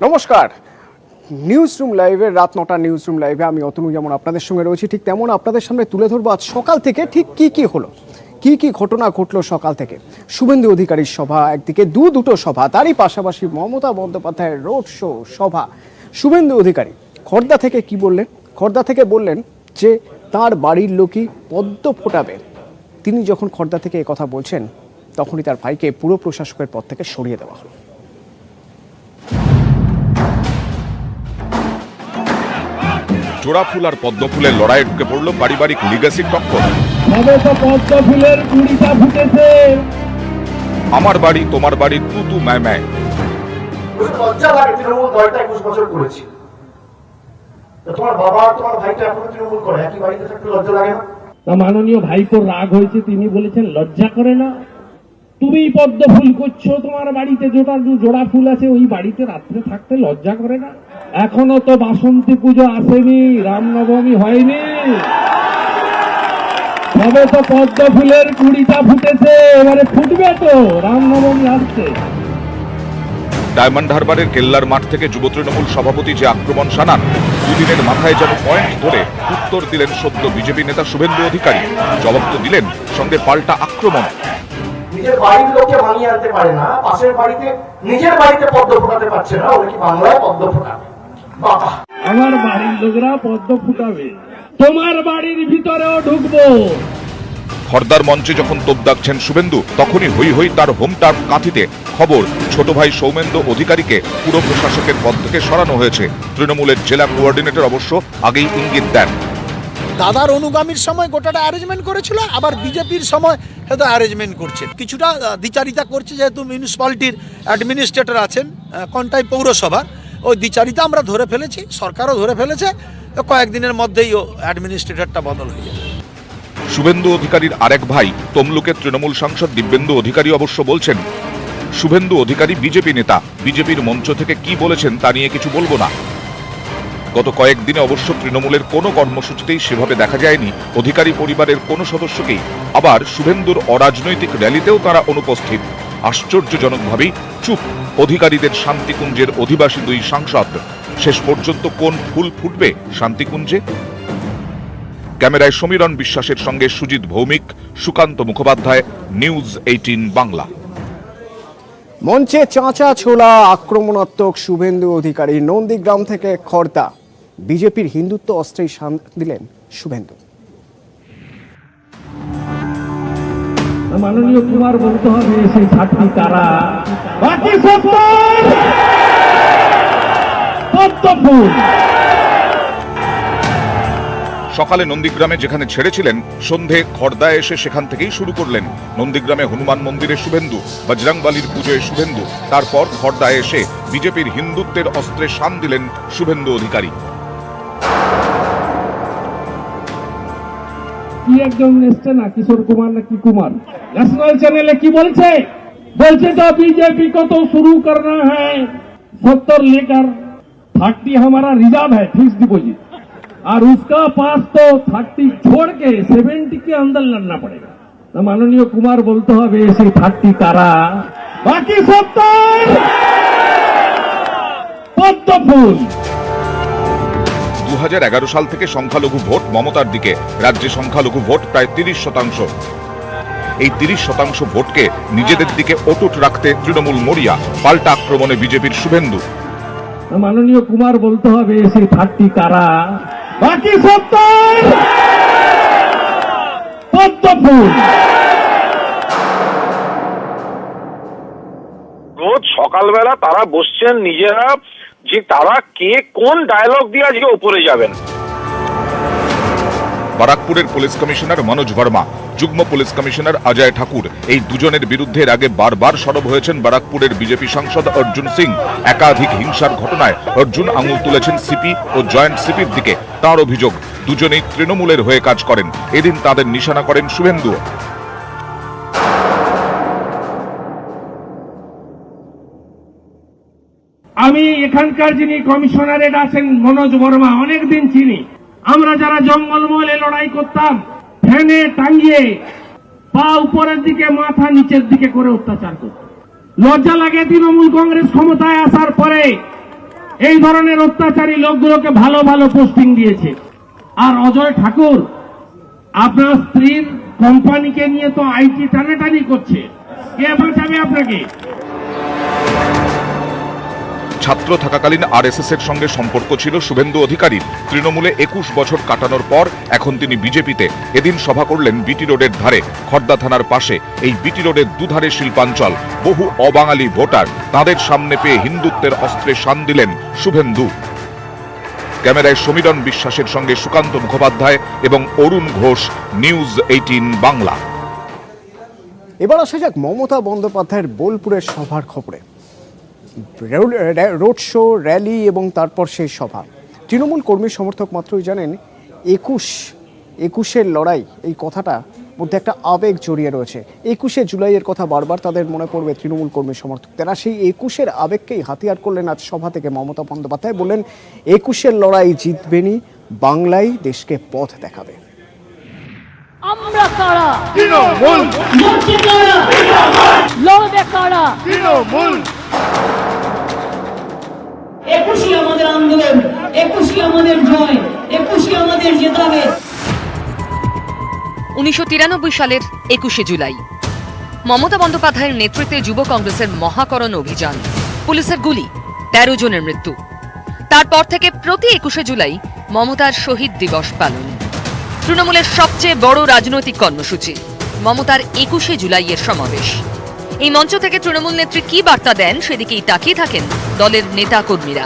নমস্কার। News room লাইভে রাত 9টা নিউজ রুম লাইভে আমি অতনু যেমন আপনাদের সঙ্গে রয়েছি, ঠিক তেমন আপনাদের সামনে তুলে ধরবো আজ সকাল থেকে ঠিক কি হলো, কি ঘটনা ঘটলো সকাল থেকে। শুভেন্দু অধিকারীর সভা একদিকে, দুটো সভা, তারই পাশাপাশি মমতা বন্দ্যোপাধ্যায়ের রোড শো সভা। শুভেন্দু অধিকারী খড়দা থেকে কি বললেন? খড়দা থেকে বললেন যে তার বাড়ির লোকই পদ্ম ফোটাবে। তিনি যখন খড়দা থেকে কথা বলছেন তখনই তার ভাইকে পুরো প্রশাসকের পদ থেকে সরিয়ে দেওয়া হলো। জোড়া ফুল আর পদ্ম ফুলের লড়াইয়ে ঢুকে পড়লো পারিবারিক লিগ্যাসির টক্কর। পদ্ম ফুলের কুড়িটা ফুটেছে। আমার বাড়ি তোমার বাড়ি, তু তু ম্যায় ম্যায়। লজ্জা লাগে, তৃণমূল দলটা 21 বছর করেছি। তোমার বাবা তোমার ভাইটা এখনো তৃণমূল করে, একই বাড়িতে থাকতে লজ্জা লাগে না? মাননীয় ভাইপোর রাগ হয়েছে, তিনি বলেছেন লজ্জা করে না? তুমি পদ্ম ফুল করছো, তোমার বাড়িতে জোড়া ফুল আছে, ওই বাড়িতে রাত্রে থাকতে লজ্জা করে না? এখনো তো বাসন্তী পুজো আসেনি, রামনবমী হয়নি, তবে তো পদ্ম ফুলের কুড়িটা ফুটেছে, এবারে ফুটবে তো, রামনবমী আসছে। ডায়মন্ড হারবারের কেল্লার মাঠ থেকে যুব তৃণমূল সভাপতি যে আক্রমণ শানান, দুদিনের মাথায় যেন পয়েন্ট ধরে উত্তর দিলেন সদ্য বিজেপি নেতা শুভেন্দু অধিকারী। জবাব তো দিলেন, সঙ্গে পাল্টা আক্রমণ। নিজের বাড়ির লোককে মানিয়ে আনতে পারে না, পাশের বাড়িতে নিজের বাড়িতে পদ্ম ফোটাতে পারছে না, ওরা কি বাংলায় পদ্ম ফোটাবে? বাবা, আমার বাড়ির লোকরা পদ্ম ফুটাবে, তোমার বাড়ির ভিতরেও ঢুকবো। খড়দার মঞ্চে যখন তোপ দাগছেন শুভেন্দু, তখনই হই হই তার হোম টার্ফ কাঁথিতে খবর ছোট ভাই সৌমেন্দু অধিকারীকে পুরো প্রশাসকের পদ থেকে সরানো হয়েছে। তৃণমূলের জেলা কোঅর্ডিনেটর অবশ্য আগেই ইঙ্গিত দেন। দাদার অনুগামীর সময় গোটাটা অ্যারেঞ্জমেন্ট করেছিল, আবার বিজেপির সময় হয়তো অ্যারেঞ্জমেন্ট করছে, কিছুটা দ্বিচারিতা করছে, যেহেতু মিউনিসিপ্যালিটির অ্যাডমিনিস্ট্রেটর আছেন কন্টাই পৌরসভার, ওই দ্বিচারিতা আমরা ধরে ফেলেছি, সরকারও ধরে ফেলেছে, কয়েকদিনের মধ্যেই ও অ্যাডমিনিস্ট্রেটরটা বদল হয়ে যাবে। শুভেন্দু অধিকারীর আরেক ভাই তমলুকের তৃণমূল সাংসদ দিব্যেন্দু অধিকারী অবশ্য বলছেন, শুভেন্দু অধিকারী বিজেপি নেতা, বিজেপির মঞ্চ থেকে কি বলেছেন তা নিয়ে কিছু বলবো না। গত কয়েকদিনে অবশ্য তৃণমূলের কোনো কর্মসূচিতেই সেভাবে দেখা যায়নি অধিকারী পরিবারের কোনো সদস্যকেই। আবার শুভেন্দুর অরাজনৈতিক র্যালিতেও তারা অনুপস্থিত। আশ্চর্যজনকভাবেই চুপ অধিকারীদের শান্তিকুঞ্জের অধিবাসী দুই সাংসদ। শেষ পর্যন্ত কোন ফুল ফুটবে শান্তিকুঞ্জে? ক্যামেরায় সমীরণ বিশ্বাসের সঙ্গে সুজিত ভৌমিক, সুকান্ত মুখোপাধ্যায়, নিউজ 18 বাংলা। মঞ্চে চাঁচা ছোলা আক্রমণাত্মক শুভেন্দু অধিকারী। নন্দীগ্রাম থেকে খড়দা, বিজেপির হিন্দুত্ব অস্ত্রেই শান দিলেন শুভেন্দু। মাননীয় কুমার বলতে হবে সেই ছাত্রী কারা, বাকি পদ্ম ফুল। সকালে নন্দীগ্রামে যেখানে ছেড়েছিলেন, সন্ধে খড়দায় এসে সেখান থেকেই শুরু করলেন। নন্দীগ্রামে হনুমান মন্দিরে শুভেন্দু, বজরংবলীর পুজোয় শুভেন্দু, তারপর খড়দায় এসে বিজেপির হিন্দুত্বের অস্ত্রে শান দিলেন শুভেন্দু অধিকারী। কি একজন এসছে না, কিশোর কুমার না কি কুমার, ন্যাশনাল চ্যানেলে কি বলছে, বলছে তো बीजेपी को तो शुरू करना है 70 लेकर 30 हमारा रिजर्व है फिक्स डिपॉजिट, और उसका पास तो 30 छोड़ के 70 के अंदर लड़ना पड़ेगा। तो माननीय कुमार बोलते হবে সেই 30 কারা, বাকি 70 পদ্ম ফুল। 2011 সাল থেকে সংখ্যালঘু ভোট মমতার দিকে। রাজ্যে সংখ্যালঘু ভোট প্রায় 30%। এই 30% ভোটকে নিজেদের দিকে অটুট রাখতে তৃণমূল মরিয়া। পাল্টা আক্রমণে বিজেপির শুভেন্দু। মাননীয় কুমার বলতে হবে সেই 30 কারা, বাকি 70 পদ্ম ফুল। রোজ সকালবেলা তারা বসছেন নিজেরা, যে তারা কে কোন ডায়লগ দিয়ে আজকে উপরে যাবেন। বারাকপুরের পুলিশ কমিশনার মনোজ ভার্মা, যুগ্ম পুলিশ কমিশনার অজয় ঠাকুর, এই দুজনের বিরুদ্ধে এর আগে বারবার সরব হয়েছেন বারাকপুরের বিজেপি সাংসদ অর্জুন সিং। একাধিক হিংসার ঘটনায় অর্জুন আঙুল তুলেছেন সিপি ও জয়েন্ট সিপির দিকে। তার অভিযোগ, দুজনেই তৃণমূলের হয়ে কাজ করেন। এদিন তাদের নিশানা করেন শুভেন্দু। আমি এখানকার যিনি কমিশনারেট আছেন মনোজ বর্মা, অনেকদিন চিনি। আমরা যারা জঙ্গলমহলে লড়াই করতাম, ফ্যানে টাঙ্গিয়ে পা উপরের দিকে মাথা নিচের দিকে করে অত্যাচার করত। লজ্জা লাগে তৃণমূল কংগ্রেস ক্ষমতায় আসার পরে এই ধরনের অত্যাচারী লোকগুলোকে ভালো ভালো পোস্টিং দিয়েছে। আর অজয় ঠাকুর আপনার স্ত্রীর কোম্পানিকে নিয়ে তো আইটি টানাটানি করছে, কে বাঁচাবে আপনাকে? ছাত্র থাকাকালীন আরএসএস এর সঙ্গে সম্পর্ক ছিল শুভেন্দু অধিকারীর। তৃণমূলে 21 বছর কাটানোর পর এখন তিনি বিজেপিতে। এদিন সভা করলেন বিটি রোডের ধারে, খড়দা থানার পাশে। এই বিটি রোডের দুধারে শিল্পাঞ্চল, বহু অবাঙালি ভোটার, তাদের সামনে পেয়ে হিন্দুত্বের অস্ত্রে শান দিলেন শুভেন্দু। ক্যামেরায় সমীরণ বিশ্বাসের সঙ্গে সুকান্ত মুখোপাধ্যায় এবং অরুণ ঘোষ, নিউজ 18 বাংলা। এবার আসা যাক মমতা বন্দ্যোপাধ্যায়ের বোলপুরের সভার খবরে। রোড শো, র্যালি এবং তারপর সেই সভা। তৃণমূল কর্মী সমর্থক মাত্রই জানেন 21-এর লড়াই, এই কথাটা মধ্যে একটা আবেগ জড়িয়ে রয়েছে। 21শে জুলাইয়ের কথা বারবার তাদের মনে পড়বে তৃণমূল কর্মী সমর্থক। তারা সেই 21-এর আবেগকেই হাতিয়ার করলেন আজ সভা থেকে মমতা বন্দ্যোপাধ্যায়। বললেন 21-এর লড়াই জিতবেনই, বাংলাই দেশকে পথ দেখাবে। আমরা কারা তৃণমূল, লড়ছে কারা লড়বে কারা তৃণমূল। 21ই আমাদের আন্দোলন, 21ই আমাদের জয়, 21ই আমাদের জেতাবে। 1993 সালের 21শে জুলাই মমতা বন্দ্যোপাধ্যায়ের নেতৃত্বে যুব কংগ্রেসের মহাকরণ অভিযান, পুলিশের গুলি, 13 জনের মৃত্যু। তারপর থেকে প্রতি 21শে জুলাই মমতার শহীদ দিবস পালন। তৃণমূলের সবচেয়ে বড় রাজনৈতিক কর্মসূচি মমতার 21শে জুলাইয়ের সমাবেশ। এই মঞ্চ থেকে তৃণমূল নেত্রী কি বার্তা দেন সেদিকেই তাকিয়ে থাকেন দলের নেতা কর্মীরা।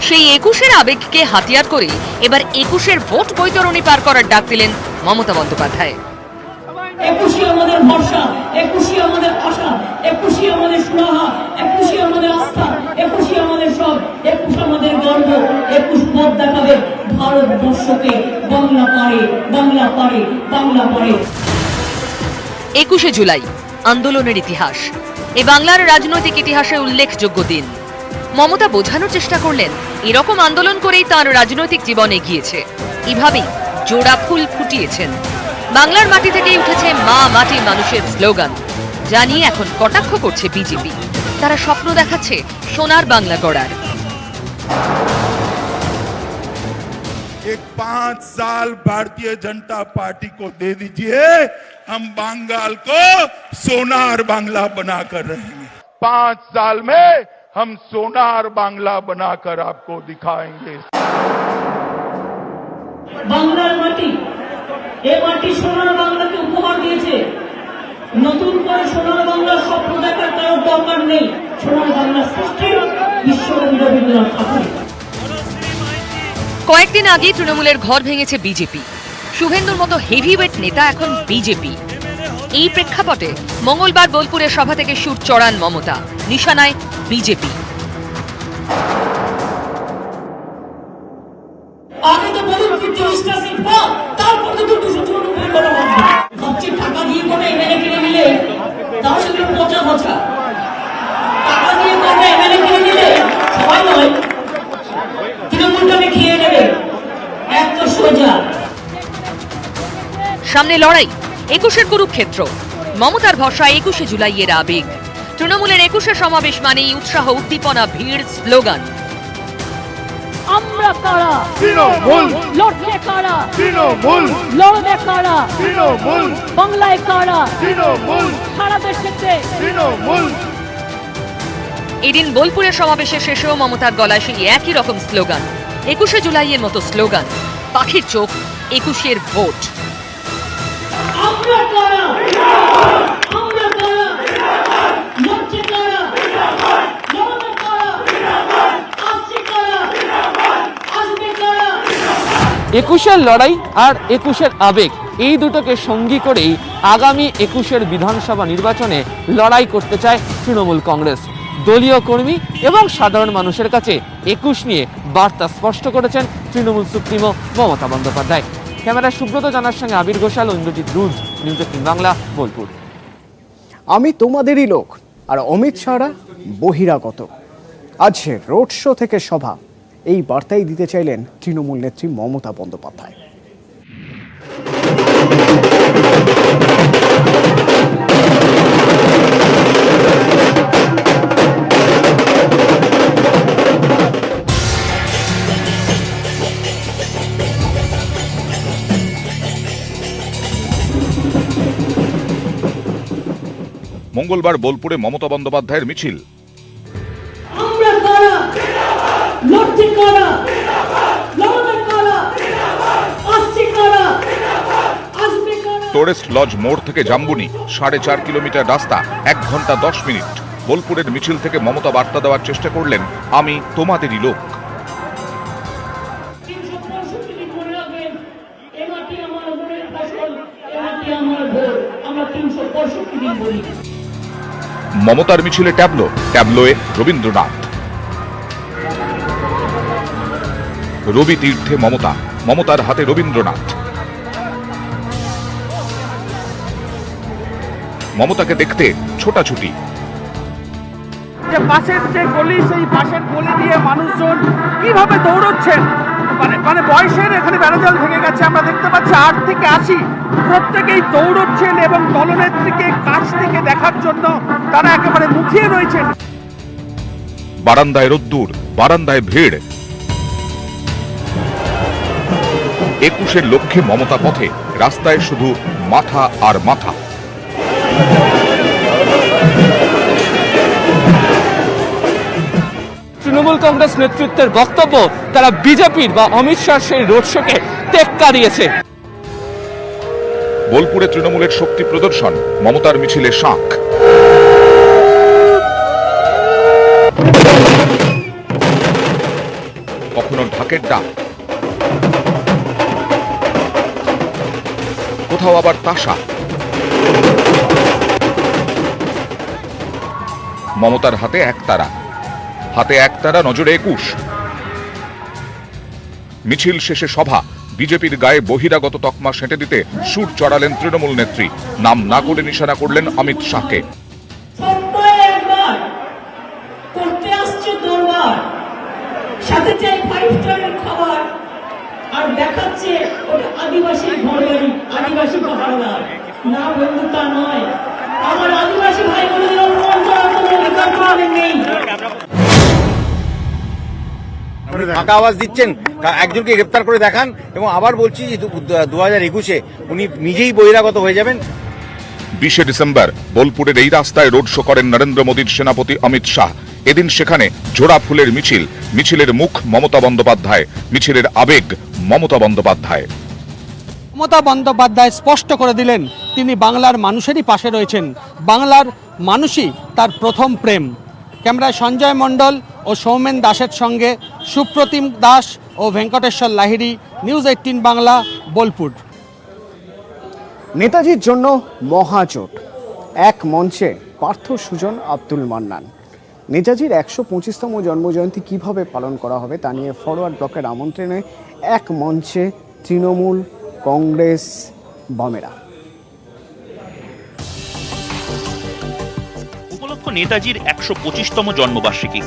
সেই 21-এর আবেগকে হাতিয়ার করে এবার 21-এর ভোট বৈতরণী পার করার ডাক দিলেন মমতা বন্দ্যোপাধ্যায়। 21ই আমাদের ভরসা, 21ই আমাদের আশা, 21ই আমাদের সুরাহা, 21ই আমাদের আস্থা, 21ই আমাদের সব, 21 আমাদের গর্ব, 21 পথ দেখাবে ভারতবর্ষকে। বাংলা পারে, বাংলা পারে, বাংলা পারে। 21শে জুলাই আন্দোলনের ইতিহাস, এ বাংলার রাজনৈতিক ইতিহাসে উল্লেখযোগ্য দিন। মমতা বোঝানোর চেষ্টা করলেন এরকম আন্দোলন করেই তার রাজনৈতিক জীবন এগিয়েছে। এভাবেই জোড়া ফুল ফুটিয়েছেন। বাংলার মাটি থেকেই উঠেছে মা মাটি মানুষের স্লোগান, যা নিয়ে এখন কটাক্ষ করছে বিজেপি। তারা স্বপ্ন দেখাচ্ছে সোনার বাংলা গড়ার। एक 5 साल भारतीय जनता पार्टी को दे दीजिए, हम बंगाल को सोनार बांग्ला बनाकर रहेंगे। 5 साल में हम सोनार बांग्ला बनाकर आपको दिखाएंगे। বাংলার মাটি, এই মাটি সোনার বাংলাকে উপহার দিয়েছে। নতুন করে সোনার বাংলার স্বপ্ন দেখার কারোর দরকার নেই। সোনার বাংলা সৃষ্টি বিশ্বকবি রবীন্দ্রনাথ ঠাকুর। কয়েকদিন আগে তৃণমূলের ঘর ভেঙেছে বিজেপি। শুভেন্দুর মতো হেভিওয়েট নেতা এখন বিজেপি। এই প্রেক্ষাপটে মঙ্গলবার বোলপুরের সভা থেকে সুর চড়ান মমতা, নিশানায় বিজেপি। আগে তো বলুন কি 30টা সিট পাও, তারপর তো 294 কথা বলবে। ভাবছি টাকা দিয়ে কোনো এমএলএ কিনে নিলে তাও সেগুলো পচা পচা। টাকা দিয়ে কোনো এমএলএ কিনে নিলে সবাই নয়, তৃণমূলটাকে খেয়ে নেবে। একটা সোজা সামনে লড়াই, 21-এর কুরুক্ষেত্র। মমতার ভরসা 21শে জুলাইয়ের আবেগ। তৃণমূলের 21শে সমাবেশ মানেই উৎসাহ, উদ্দীপনা, ভিড়, স্লোগান। আমরা কারা তৃণমূল, লড়ছে কারা তৃণমূল, লড়বে কারা তৃণমূল, বাংলায় কারা তৃণমূল, সারা দেশেতে তৃণমূল। এদিন বোলপুরের সমাবেশের শেষেও মমতার গলায় সেই একই রকম স্লোগান। 21শে জুলাইয়ের মতো স্লোগান, পাখির চোখ, 21-এর ভোট। আমরা কারা, আমরা কারা, লড়ছে কারা, লড়বে কারা, আসছে কারা, আসবে কারা। 21-এর লড়াই আর 21-এর আবেগ, এই দুটোকে সঙ্গী করেই আগামী 21-এর বিধানসভা নির্বাচনে লড়াই করতে চায় তৃণমূল কংগ্রেস। দলীয় কর্মী এবং সাধারণ মানুষের কাছে 21 নিয়ে বার্তা স্পষ্ট করেছেন তৃণমূল সুপ্রিমো মমতা বন্দ্যোপাধ্যায়। ক্যামেরায় সুব্রত জানার সঙ্গে আবির ঘোষাল, ইন্দ্রজিৎ রুজ, নিউজ 18 বাংলা, বোলপুর। আমি তোমাদেরই লোক আর অমিত শাহরা বহিরাগত। আজ রোড শো থেকে সভা, এই বার্তাই দিতে চাইলেন তৃণমূল নেত্রী মমতা বন্দ্যোপাধ্যায়। মঙ্গলবার বোলপুরে মমতা বন্দ্যোপাধ্যায়ের মিছিল। আমরা কারা, লড়ছে কারা, লড়বে কারা, আসছে কারা, আসবে কারা। টুরিস্ট লজ মোড় থেকে জাম্বুনি 4.5 কিলোমিটার রাস্তা 1 ঘন্টা 10 মিনিট। বোলপুরের মিছিল থেকে মমতা বার্তা দেওয়ার চেষ্টা করলেন, আমি তোমাদেরই লোক। 365 দিন মনে রাখবেন, এ মাটি আমার বোনের ফসল, এ মাটি আমার ভোর, আমরা 365 দিন বলি। মমতার মিছিলে ট্যাবলোয়ে রবীন্দ্রনাথ। রবি তীর্থে মমতার হাতে রবীন্দ্রনাথ। মমতাকে দেখতে ছোটাছুটি। যে পাশের যে গলি, সেই পাশের গলি দিয়ে মানুষজন কিভাবে দৌড়চ্ছেন, মানে বয়সের এখানে বেড়াজাল ভেঙে গেছে, আমরা দেখতে পাচ্ছি 8 থেকে 80 প্রত্যেকেই দৌড়চ্ছেন এবং দলনেত্রীকে কাছ থেকে দেখার জন্য তারা একেবারে মুখিয়ে রয়েছেন। বারান্দায় রোদ্দুর, বারান্দায় ভিড়। 21-এর লক্ষ্যে মমতা পথে, রাস্তায় শুধু মাথা আর মাথা। তৃণমূল কংগ্রেস নেতৃত্বের বক্তব্য, তারা বিজেপির বা অমিত শাহ সেই রোড শোকে টেক্কা দিয়েছে। বোলপুরে তৃণমূলের শক্তি প্রদর্শন, মমতার মিছিলে শাঁখ। কখনো ঢাকের ডাক, কোথাও আবার তাসা। মমতার হাতে একতারা, নজরে 21। মিছিল শেষে সভা, বিজেপির গায়ে বহিরাগত তকমা সেঁটে দিতে সুর চড়ালেন তৃণমূল নেত্রী। নাম না করে নিশানা করলেন অমিত শাহকে। সপ্তাহে একবার করতে আসছে দরবার, সাথে চাই 5 স্টারের খাবার, আর দেখাচ্ছে ওটা আদিবাসী ঘরবাড়ি, আদিবাসী পাহাড়দার। না বন্ধু, তা নয়। আমার আদিবাসী ভাই বোনদের অপমান করার কোনো অধিকার তোমাদের নেই। ফাঁকা আওয়াজ দিচ্ছেন, একজনকে গ্রেপ্তার করে দেখান, এবং আবার বলছি যে 2021-এ উনি নিজেই বহিরাগত হয়ে যাবেন। 20 ডিসেম্বর বোলপুরের এই রাস্তায় রোড শো করেন নরেন্দ্র মোদীর সেনাপতি অমিত শাহ। এদিন সেখানে জোড়া ফুলের মিছিল। মিছিলের মুখ মমতা বন্দ্যোপাধ্যায়, মিছিলের আবেগ মমতা বন্দ্যোপাধ্যায়। মমতা বন্দ্যোপাধ্যায় স্পষ্ট করে দিলেন, তিনি বাংলার মানুষেরই পাশে রয়েছেন, বাংলার মানুষই তার প্রথম প্রেম। ক্যামেরায় সঞ্জয় মণ্ডল ও সৌমেন দাসের সঙ্গে সুপ্রতিম দাস ও ভেঙ্কটেশ্বর লাহিড়ী, নিউজ 18 বাংলা, বোলপুর। নেতাজির জন্য মহাজোট, এক মঞ্চে পার্থ সুজন, আব্দুল মান্নান। নেতাজির 125তম জন্মজয়ন্তী কিভাবে পালন করা হবে তা নিয়ে ফরওয়ার্ড ব্লকের আমন্ত্রণে এক মঞ্চে তৃণমূল, কংগ্রেস, বামেরা। উপলক্ষ নেতাজির 125তম জন্মবার্ষিকী।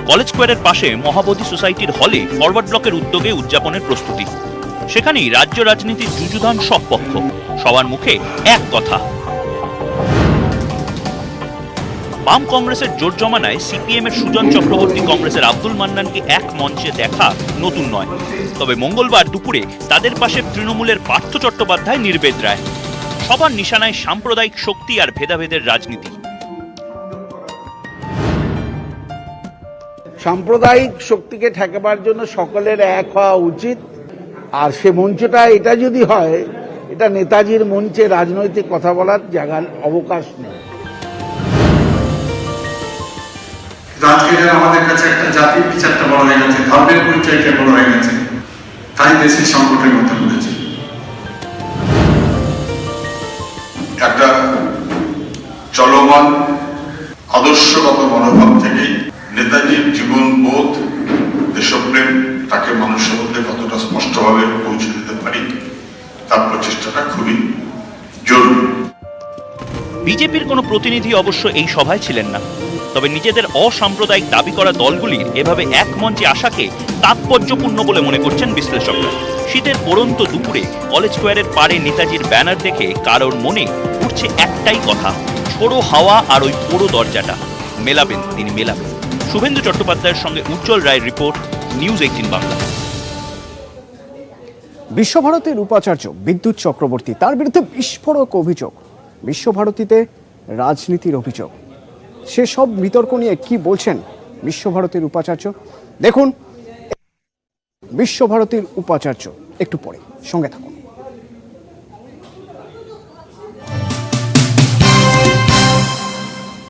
কলেজ স্কোয়ারের পাশে মহাবোধি সোসাইটির হলে ফরওয়ার্ড ব্লকের উদ্যোগে উদযাপনের প্রস্তুতি। সেখানেই রাজ্য রাজনীতির যুযুধান সব পক্ষ, সবার মুখে এক কথা। বাম কংগ্রেসের জোর জমানায় সিপিএম এর সুজন চক্রবর্তী কংগ্রেসের আব্দুল মান্নানকে এক মঞ্চে দেখা নতুন নয়। তবে মঙ্গলবার দুপুরে তাদের পাশে তৃণমূলের পার্থ চট্টোপাধ্যায়, নির্বেদ রায়। সবার নিশানায় সাম্প্রদায়িক শক্তি আর ভেদাভেদের রাজনীতি। সাম্প্রদায়িক শক্তিকে ঠেকাবার জন্য সকলের এক হওয়া উচিত। আর সে মঞ্চটা এটা যদি হয়, এটা নেতাজির মঞ্চে রাজনৈতিক কথা বলার জায়গার অবকাশ নেই। আজকে আমাদের কাছে একটা জাতির বিচারটা বড় হয়ে গেছে, ধর্মের পরিচয়টা বড় হয়ে গেছে, তাই দেশের সংকটের মধ্যে পড়েছে। একটা চলমান আদর্শগত মনোভাব থেকেই নেতাজির জীবন বোধ, দেশপ্রেম, তাকে মানুষের মধ্যে কতটা স্পষ্টভাবে পৌঁছে দিতে পারি, তার প্রচেষ্টাটা খুবই জরুরি। বিজেপির কোনো প্রতিনিধি অবশ্য এই সভায় ছিলেন না। তবে নিজেদের অসাম্প্রদায়িক দাবি করা দলগুলির এভাবে এক মঞ্চে আসাকে তাৎপর্যপূর্ণ বলে মনে করছেন বিশ্লেষকরা। শীতের পড়ন্ত দুপুরে কলেজ স্কোয়ারের পাড়ে নেতাজির ব্যানার দেখে কারোর মনে উঠছে একটাই কথা, ছোড়ো হাওয়া আর ওই পোড়ো দরজাটা। মেলাবেন তিনি, মেলাবেন। শুভেন্দু চট্টোপাধ্যায়ের সঙ্গে উজ্জ্বল রায়ের রিপোর্ট, নিউজ 18 বাংলা। বিশ্বভারতীর উপাচার্য বিদ্যুৎ চক্রবর্তী, তার বিরুদ্ধে বিস্ফোরক অভিযোগ। বিশ্বভারতীতে রাজনীতির অভিযোগ। সেসব বিতর্ক নিয়ে কি বলছেন বিশ্বভারতীর উপাচার্য, দেখুন বিশ্বভারতীর উপাচার্য একটু পরে, সঙ্গে থাকুন।